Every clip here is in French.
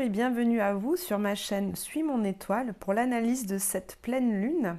Bonjour et bienvenue à vous sur ma chaîne Suis mon étoile pour l'analyse de cette pleine lune.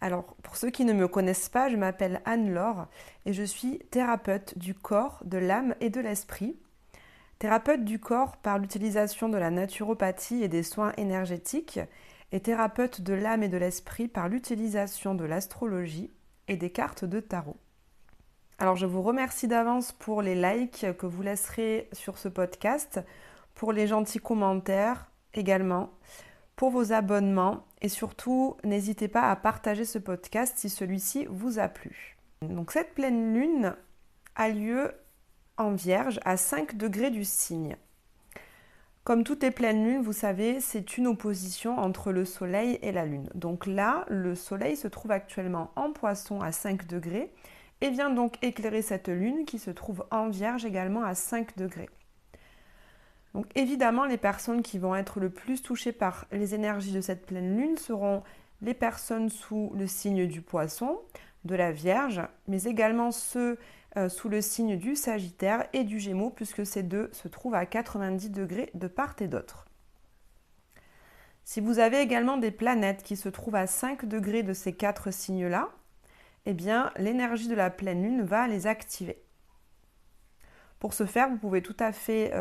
Alors, pour ceux qui ne me connaissent pas, je m'appelle Anne-Laure et je suis thérapeute du corps, de l'âme et de l'esprit. Thérapeute du corps par l'utilisation de la naturopathie et des soins énergétiques et thérapeute de l'âme et de l'esprit par l'utilisation de l'astrologie et des cartes de tarot. Alors, je vous remercie d'avance pour les likes que vous laisserez sur ce podcast, pour les gentils commentaires également, pour vos abonnements et surtout, n'hésitez pas à partager ce podcast si celui-ci vous a plu. Donc, cette pleine lune a lieu en Vierge à 5 degrés du signe. Comme toutes les pleines lunes, vous savez, c'est une opposition entre le soleil et la lune. Donc là, le soleil se trouve actuellement en Poisson à 5 degrés et vient donc éclairer cette lune qui se trouve en Vierge également à 5 degrés. Donc évidemment, les personnes qui vont être le plus touchées par les énergies de cette pleine lune seront les personnes sous le signe du Poisson, de la Vierge, mais également ceux sous le signe du Sagittaire et du Gémeaux, puisque ces deux se trouvent à 90 degrés de part et d'autre. Si vous avez également des planètes qui se trouvent à 5 degrés de ces quatre signes-là, eh bien, l'énergie de la pleine lune va les activer. Pour ce faire, vous pouvez tout à fait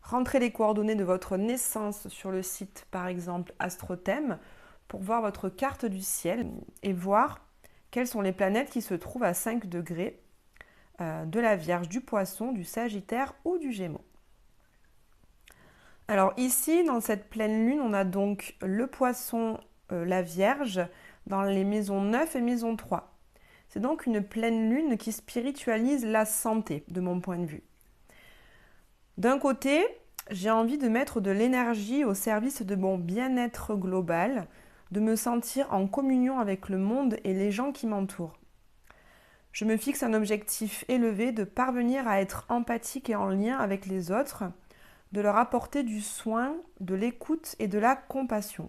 rentrer les coordonnées de votre naissance sur le site, par exemple AstroThème, pour voir votre carte du ciel et voir quelles sont les planètes qui se trouvent à 5 degrés de la Vierge, du Poisson, du Sagittaire ou du Gémeaux. Alors ici, dans cette pleine lune, on a donc le Poisson, la Vierge, dans les maisons 9 et maison 3. C'est donc une pleine lune qui spiritualise la santé, de mon point de vue. D'un côté, j'ai envie de mettre de l'énergie au service de mon bien-être global, de me sentir en communion avec le monde et les gens qui m'entourent. Je me fixe un objectif élevé de parvenir à être empathique et en lien avec les autres, de leur apporter du soin, de l'écoute et de la compassion.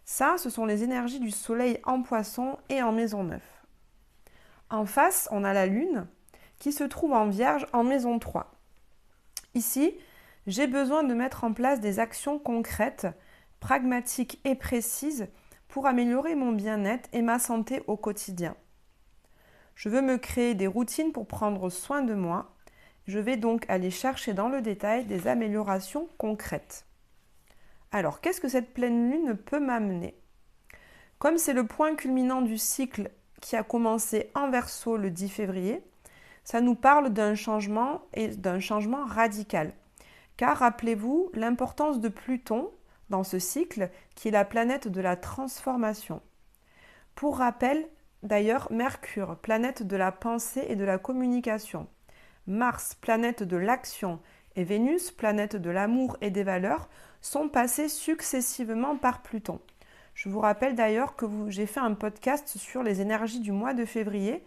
Ça, ce sont les énergies du soleil en Poisson et en maison 9. En face, on a la lune qui se trouve en Vierge en maison 3. Ici, j'ai besoin de mettre en place des actions concrètes, pragmatiques et précises pour améliorer mon bien-être et ma santé au quotidien. Je veux me créer des routines pour prendre soin de moi. Je vais donc aller chercher dans le détail des améliorations concrètes. Alors, qu'est-ce que cette pleine lune peut m'amener ? Comme c'est le point culminant du cycle qui a commencé en Verseau le 10 février, ça nous parle d'un changement et d'un changement radical. Car rappelez-vous l'importance de Pluton dans ce cycle, qui est la planète de la transformation. Pour rappel, d'ailleurs, Mercure, planète de la pensée et de la communication, Mars, planète de l'action, et Vénus, planète de l'amour et des valeurs, sont passés successivement par Pluton. Je vous rappelle d'ailleurs que j'ai fait un podcast sur les énergies du mois de février,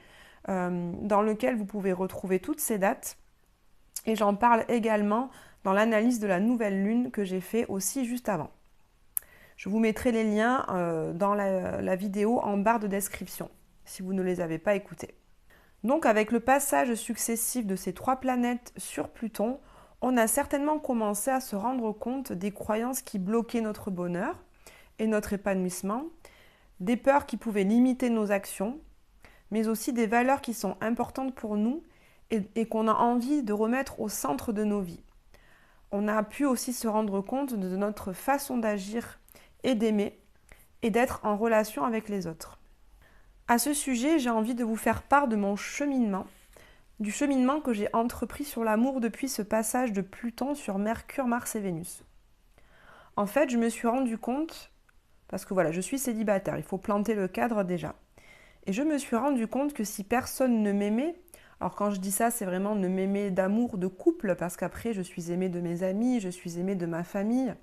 dans lequel vous pouvez retrouver toutes ces dates. Et j'en parle également dans l'analyse de la nouvelle lune que j'ai fait aussi juste avant. Je vous mettrai les liens dans la vidéo en barre de description, si vous ne les avez pas écoutés. Donc avec le passage successif de ces trois planètes sur Pluton, on a certainement commencé à se rendre compte des croyances qui bloquaient notre bonheur et notre épanouissement, des peurs qui pouvaient limiter nos actions, mais aussi des valeurs qui sont importantes pour nous et qu'on a envie de remettre au centre de nos vies. On a pu aussi se rendre compte de notre façon d'agir et d'aimer et d'être en relation avec les autres. À ce sujet, j'ai envie de vous faire part de mon cheminement, du cheminement que j'ai entrepris sur l'amour depuis ce passage de Pluton sur Mercure, Mars et Vénus. En fait, je me suis rendu compte, parce que voilà, je suis célibataire, il faut planter le cadre déjà. Et je me suis rendu compte que si personne ne m'aimait, alors quand je dis ça, c'est vraiment ne m'aimer d'amour, de couple, parce qu'après je suis aimée de mes amis, je suis aimée de ma famille.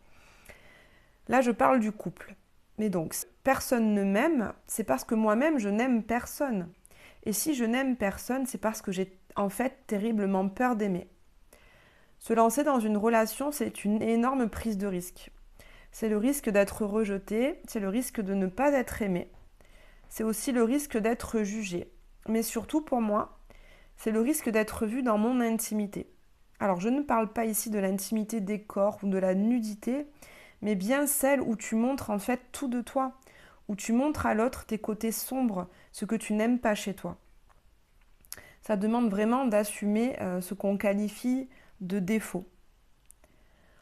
Là, je parle du couple. Mais donc, si personne ne m'aime, c'est parce que moi-même, je n'aime personne. Et si je n'aime personne, c'est parce que j'ai en fait terriblement peur d'aimer. Se lancer dans une relation, c'est une énorme prise de risque. C'est le risque d'être rejeté, c'est le risque de ne pas être aimé. C'est aussi le risque d'être jugé. Mais surtout pour moi, c'est le risque d'être vu dans mon intimité. Alors, je ne parle pas ici de l'intimité des corps ou de la nudité, mais bien celle où tu montres en fait tout de toi, où tu montres à l'autre tes côtés sombres, ce que tu n'aimes pas chez toi. Ça demande vraiment d'assumer ce qu'on qualifie de défaut.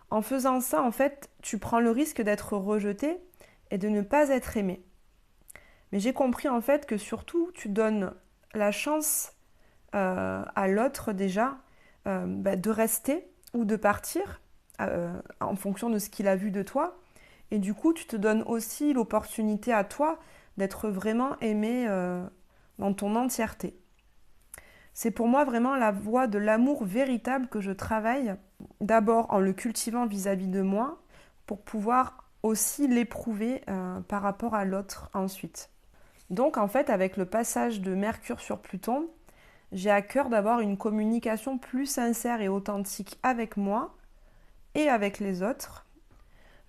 En faisant ça, en fait, tu prends le risque d'être rejeté et de ne pas être aimé. Mais j'ai compris en fait que surtout, tu donnes la chance à l'autre déjà de rester ou de partir en fonction de ce qu'il a vu de toi. Et du coup, tu te donnes aussi l'opportunité à toi d'être vraiment aimé dans ton entièreté. C'est pour moi vraiment la voie de l'amour véritable que je travaille, d'abord en le cultivant vis-à-vis de moi, pour pouvoir aussi l'éprouver par rapport à l'autre ensuite. Donc en fait, avec le passage de Mercure sur Pluton, j'ai à cœur d'avoir une communication plus sincère et authentique avec moi et avec les autres.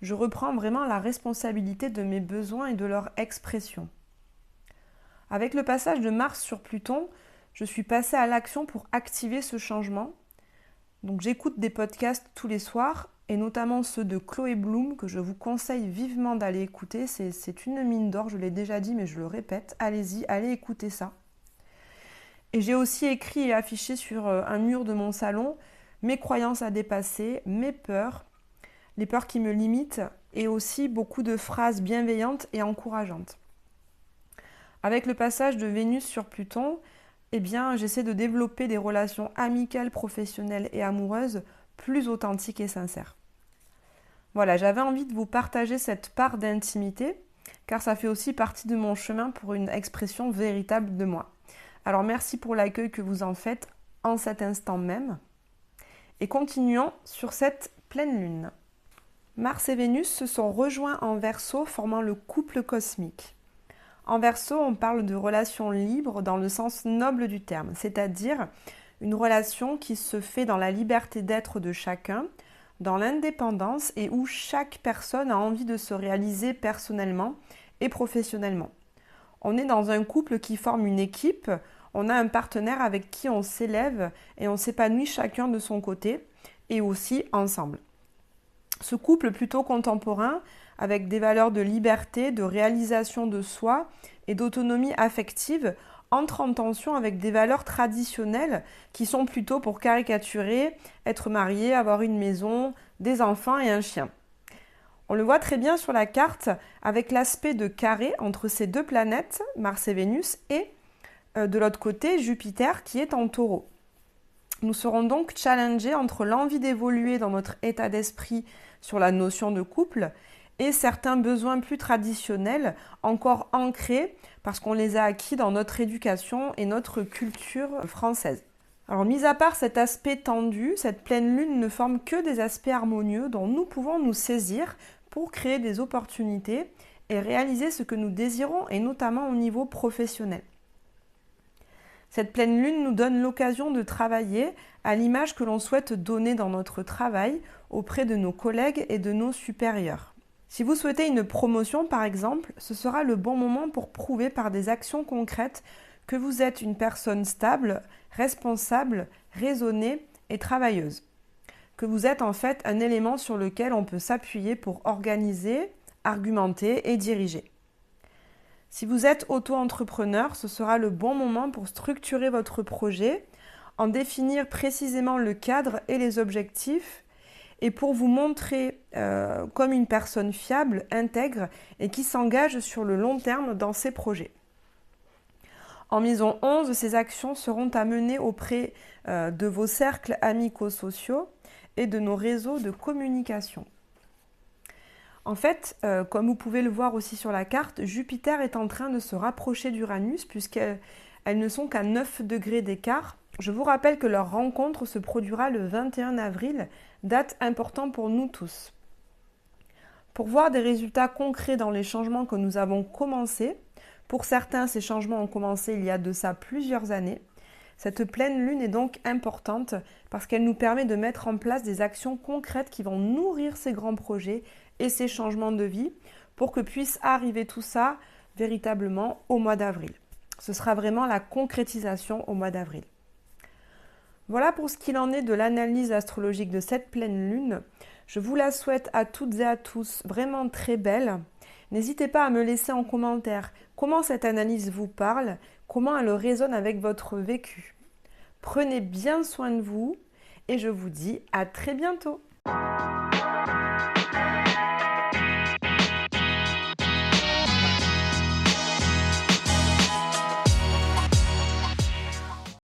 Je reprends vraiment la responsabilité de mes besoins et de leur expression. Avec le passage de Mars sur Pluton, je suis passée à l'action pour activer ce changement. Donc j'écoute des podcasts tous les soirs, et notamment ceux de Chloé Bloom, que je vous conseille vivement d'aller écouter. C'est une mine d'or, je l'ai déjà dit, mais je le répète. Allez-y, allez écouter ça. Et j'ai aussi écrit et affiché sur un mur de mon salon mes croyances à dépasser, mes peurs, les peurs qui me limitent, et aussi beaucoup de phrases bienveillantes et encourageantes. Avec le passage de Vénus sur Pluton, eh bien, j'essaie de développer des relations amicales, professionnelles et amoureuses plus authentiques et sincères. Voilà, j'avais envie de vous partager cette part d'intimité, car ça fait aussi partie de mon chemin pour une expression véritable de moi. Alors merci pour l'accueil que vous en faites en cet instant même. Et continuons sur cette pleine lune. Mars et Vénus se sont rejoints en Verseau, formant le couple cosmique. En Verseau, on parle de relation libre dans le sens noble du terme, c'est-à-dire une relation qui se fait dans la liberté d'être de chacun, dans l'indépendance et où chaque personne a envie de se réaliser personnellement et professionnellement. On est dans un couple qui forme une équipe, on a un partenaire avec qui on s'élève et on s'épanouit chacun de son côté et aussi ensemble. Ce couple plutôt contemporain, avec des valeurs de liberté, de réalisation de soi et d'autonomie affective, entre en tension avec des valeurs traditionnelles qui sont plutôt pour caricaturer, être marié, avoir une maison, des enfants et un chien. On le voit très bien sur la carte avec l'aspect de carré entre ces deux planètes, Mars et Vénus, et de l'autre côté, Jupiter qui est en Taureau. Nous serons donc challengés entre l'envie d'évoluer dans notre état d'esprit sur la notion de couple et certains besoins plus traditionnels, encore ancrés parce qu'on les a acquis dans notre éducation et notre culture française. Alors, mis à part cet aspect tendu, cette pleine lune ne forme que des aspects harmonieux dont nous pouvons nous saisir pour créer des opportunités et réaliser ce que nous désirons, et notamment au niveau professionnel. Cette pleine lune nous donne l'occasion de travailler à l'image que l'on souhaite donner dans notre travail auprès de nos collègues et de nos supérieurs. Si vous souhaitez une promotion par exemple, ce sera le bon moment pour prouver par des actions concrètes que vous êtes une personne stable, responsable, raisonnée et travailleuse. Que vous êtes en fait un élément sur lequel on peut s'appuyer pour organiser, argumenter et diriger. Si vous êtes auto-entrepreneur, ce sera le bon moment pour structurer votre projet, en définir précisément le cadre et les objectifs, et pour vous montrer comme une personne fiable, intègre et qui s'engage sur le long terme dans ses projets. En maison 11, ces actions seront à mener auprès de vos cercles amicaux-sociaux et de nos réseaux de communication. En fait, comme vous pouvez le voir aussi sur la carte, Jupiter est en train de se rapprocher d'Uranus puisqu'elles ne sont qu'à 9 degrés d'écart. Je vous rappelle que leur rencontre se produira le 21 avril, date importante pour nous tous. Pour voir des résultats concrets dans les changements que nous avons commencés, pour certains, ces changements ont commencé il y a de ça plusieurs années. Cette pleine lune est donc importante parce qu'elle nous permet de mettre en place des actions concrètes qui vont nourrir ces grands projets et ces changements de vie pour que puisse arriver tout ça véritablement au mois d'avril. Ce sera vraiment la concrétisation au mois d'avril. Voilà pour ce qu'il en est de l'analyse astrologique de cette pleine lune. Je vous la souhaite à toutes et à tous vraiment très belle. N'hésitez pas à me laisser en commentaire comment cette analyse vous parle, comment elle résonne avec votre vécu. Prenez bien soin de vous et je vous dis à très bientôt.